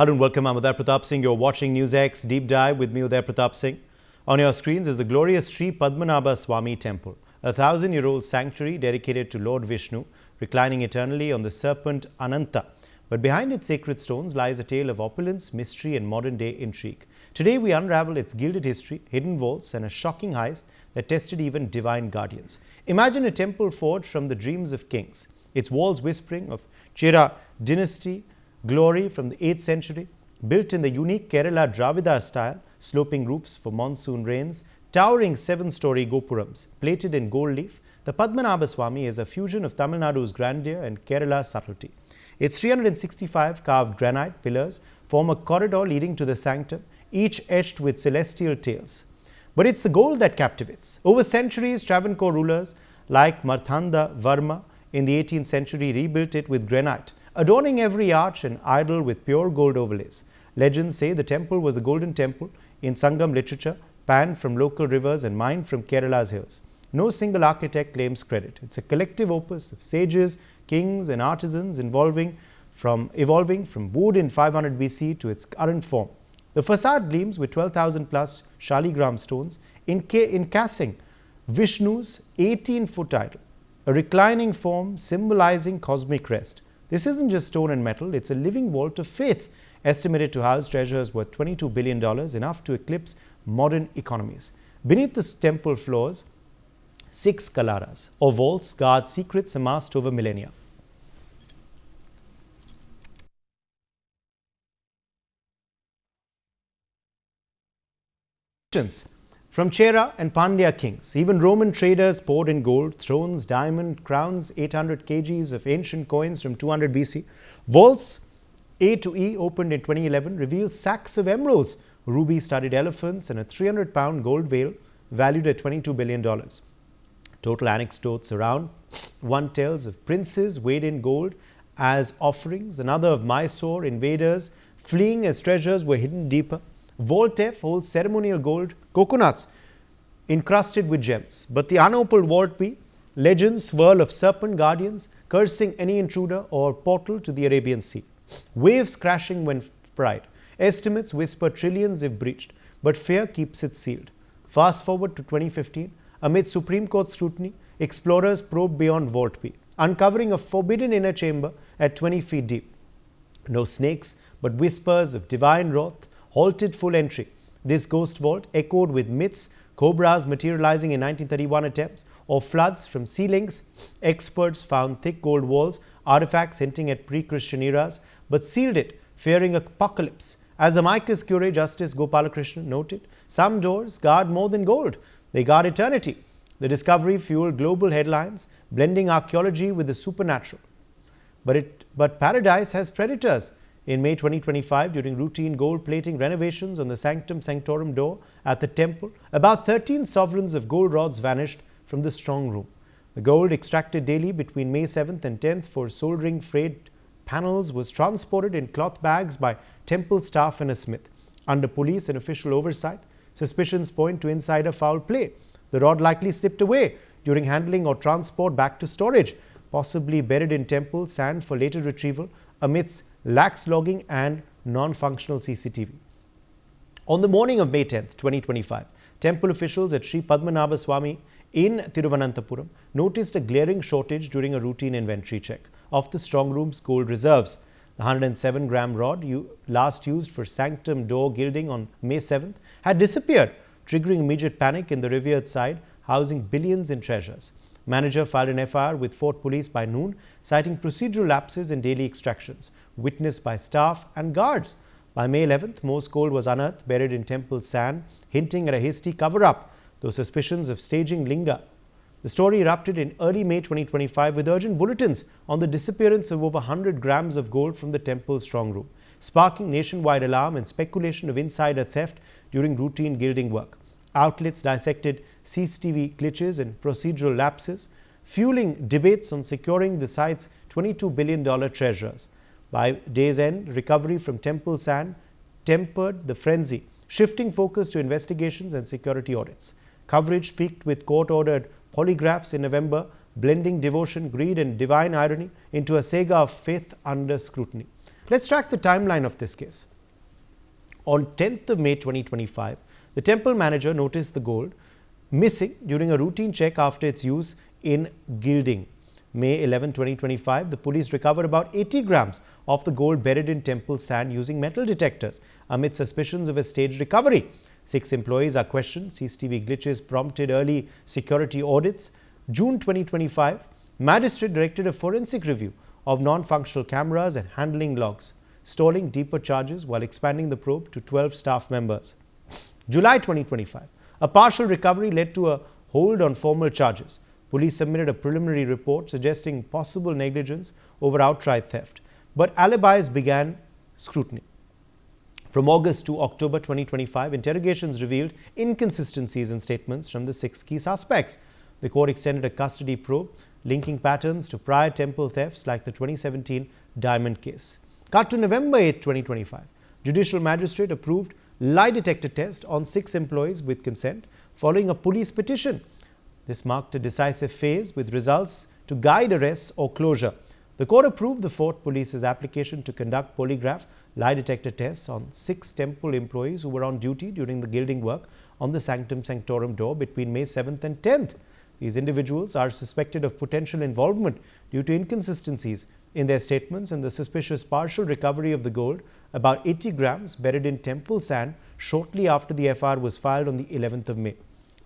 Hello and welcome. I'm Uday Pratap Singh. You're watching NewsX Deep Dive with me, Uday Pratap Singh. On your screens is the glorious Sri Padmanabhaswamy Temple, a 1,000-year-old sanctuary dedicated to Lord Vishnu, reclining eternally on the serpent Ananta. But behind its sacred stones lies a tale of opulence, mystery and modern-day intrigue. Today we unravel its gilded history, hidden vaults and a shocking heist that tested even divine guardians. Imagine a temple forged from the dreams of kings, its walls whispering of Chera dynasty glory from the 8th century, built in the unique Kerala Dravida style, sloping roofs for monsoon rains, towering 7-story gopurams plated in gold leaf. The Padmanabhaswamy is a fusion of Tamil Nadu's grandeur and Kerala's subtlety. Its 365 carved granite pillars form a corridor leading to the sanctum, each etched with celestial tales. But it's the gold that captivates. Over centuries, Travancore rulers like Marthanda Varma in the 18th century rebuilt it with granite, adorning every arch and idol with pure gold overlays. Legends say the temple was a golden temple in Sangam literature, panned from local rivers and mined from Kerala's hills. No single architect claims credit. It's a collective opus of sages, kings and artisans evolving from wood in 500 BC to its current form. The facade gleams with 12,000 plus Shaligram stones encasing Vishnu's 18-foot idol, a reclining form symbolizing cosmic rest. This isn't just stone and metal, it's a living vault of faith, estimated to house treasures worth $22 billion, enough to eclipse modern economies. Beneath the temple floors, 6 kalaras, or vaults, guard secrets amassed over millennia. From Chera and Pandya kings, even Roman traders poured in gold, thrones, diamond crowns, 800 kgs of ancient coins from 200 BC. Vaults A to E, opened in 2011, revealed sacks of emeralds, ruby-studded elephants and a 300-pound gold veil valued at $22 billion. Total anecdotes around. One tells of princes weighed in gold as offerings, another of Mysore invaders fleeing as treasures were hidden deeper. Vault F holds ceremonial gold coconuts encrusted with gems. But the unopened Vault B, legends swirl of serpent guardians cursing any intruder or portal to the Arabian Sea. Waves crashing when pried. Estimates whisper trillions if breached, but fear keeps it sealed. Fast forward to 2015, amid Supreme Court scrutiny, explorers probe beyond Vault B, uncovering a forbidden inner chamber at 20 feet deep. No snakes, but whispers of divine wrath halted full entry. This ghost vault echoed with myths, cobras materializing in 1931 attempts, or floods from ceilings. Experts found thick gold walls, artifacts hinting at pre-Christian eras, but sealed it, fearing apocalypse. As Amicus Curiae Justice Gopalakrishnan noted, some doors guard more than gold, they guard eternity. The discovery fueled global headlines, blending archaeology with the supernatural. But paradise has predators. In May 2025, during routine gold plating renovations on the Sanctum Sanctorum door at the temple, about 13 sovereigns of gold rods vanished from the strong room. The gold extracted daily between May 7th and 10th for soldering frayed panels was transported in cloth bags by temple staff and a smith. Under police and official oversight, suspicions point to insider foul play. The rod likely slipped away during handling or transport back to storage, possibly buried in temple sand for later retrieval amidst lax logging and non-functional CCTV. On the morning of May 10th, 2025, temple officials at Sri Padmanabhaswamy in Thiruvananthapuram noticed a glaring shortage during a routine inventory check of the strong room's gold reserves. The 107-gram rod last used for sanctum door gilding on May 7th had disappeared, triggering immediate panic in the revered site, housing billions in treasures. Manager filed an FIR with Fort Police by noon, citing procedural lapses in daily extractions, witnessed by staff and guards. By May 11th, most gold was unearthed, buried in temple sand, hinting at a hasty cover-up, though suspicions of staging linger. The story erupted in early May 2025 with urgent bulletins on the disappearance of over 100 grams of gold from the temple's strong room, sparking nationwide alarm and speculation of insider theft during routine gilding work. Outlets dissected CCTV glitches and procedural lapses, fueling debates on securing the site's $22 billion treasures. By day's end, recovery from temple sand tempered the frenzy, shifting focus to investigations and security audits. Coverage peaked with court-ordered polygraphs in November, blending devotion, greed and divine irony into a saga of faith under scrutiny. Let's track the timeline of this case. On 10th of May 2025, the temple manager noticed the gold missing during a routine check after its use in gilding. May 11, 2025, the police recovered about 80 grams of the gold buried in temple sand using metal detectors amid suspicions of a staged recovery. 6 employees are questioned. CCTV glitches prompted early security audits. June 2025, magistrate directed a forensic review of non-functional cameras and handling logs, stalling deeper charges while expanding the probe to 12 staff members. July 2025, a partial recovery led to a hold on formal charges. Police submitted a preliminary report suggesting possible negligence over outright theft, but alibis began scrutiny. From August to October 2025, interrogations revealed inconsistencies in statements from the 6 key suspects. The court extended a custody probe linking patterns to prior temple thefts like the 2017 diamond case. Cut to November 8, 2025. Judicial magistrate approved lie detector test on 6 employees with consent following a police petition. This marked a decisive phase with results to guide arrests or closure. The court approved the Fort Police's application to conduct polygraph lie detector tests on 6 temple employees who were on duty during the gilding work on the Sanctum Sanctorum door between May 7th and 10th. These individuals are suspected of potential involvement due to inconsistencies in their statements and the suspicious partial recovery of the gold, about 80 grams buried in temple sand shortly after the FR was filed on the 11th of May.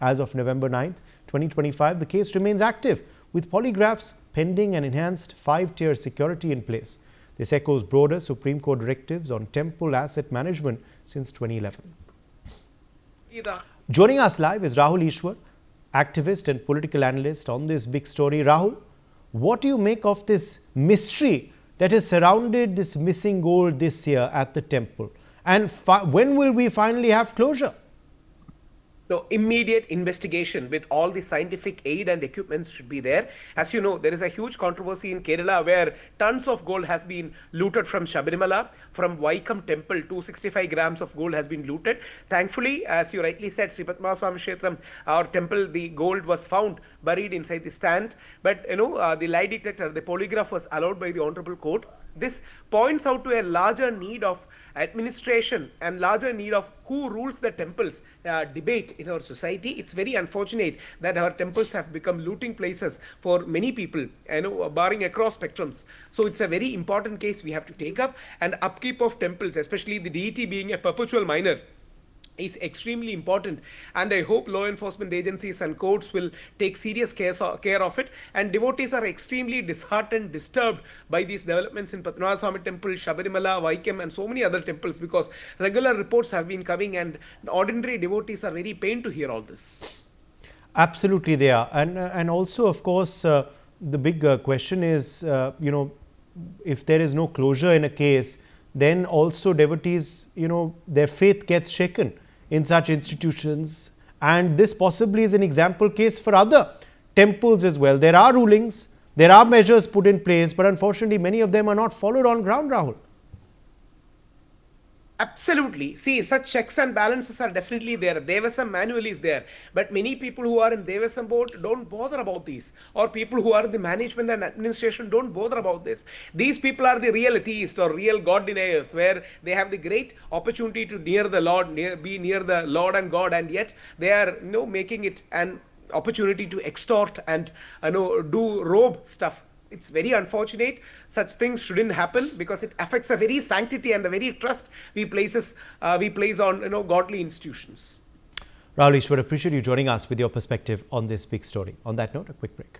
As of November 9th, 2025, the case remains active with polygraphs pending and enhanced 5-tier security in place. This echoes broader Supreme Court directives on temple asset management since 2011. Joining us live is Rahul Ishwar, activist and political analyst on this big story. Rahul, what do you make of this mystery that has surrounded this missing gold this year at the temple? And when will we finally have closure? So immediate investigation with all the scientific aid and equipments should be there. As you know, there is a huge controversy in Kerala where tons of gold has been looted from Sabarimala, from Vaikam temple. 265 grams of gold has been looted. Thankfully, as you rightly said, Sri Padmanabhaswamy Kshetram, our temple, the gold was found buried inside the stand. But the lie detector, the polygraph was allowed by the Honorable Court. This points out to a larger need of administration and larger need of who rules the temples debate in our society. It's very unfortunate that our temples have become looting places for many people, barring across spectrums. So it's a very important case we have to take up, and upkeep of temples, especially the deity being a perpetual minor, is extremely important, and I hope law enforcement agencies and courts will take serious care of it. And devotees are extremely disheartened, disturbed by these developments in Padmanabhaswamy Temple, Sabarimala, Vaikam and so many other temples, because regular reports have been coming and ordinary devotees are very pained to hear all this. Absolutely they are. And also, of course, the big question is, if there is no closure in a case, then also devotees, their faith gets shaken in such institutions, and this possibly is an example case for other temples as well. There are rulings, there are measures put in place, but unfortunately many of them are not followed on ground, Rahul. Absolutely. See, such checks and balances are definitely there. Devasam manual is there. But many people who are in Devasam board don't bother about these. Or people who are in the management and administration don't bother about this. These people are the real atheists or real God deniers, where they have the great opportunity to near the Lord, be near the Lord and God, and yet they are making it an opportunity to extort and do robe stuff. It's very unfortunate. Such things shouldn't happen, because it affects the very sanctity and the very trust we place on godly institutions. Rahul Ishwar, appreciate you joining us with your perspective on this big story. On that note, a quick break.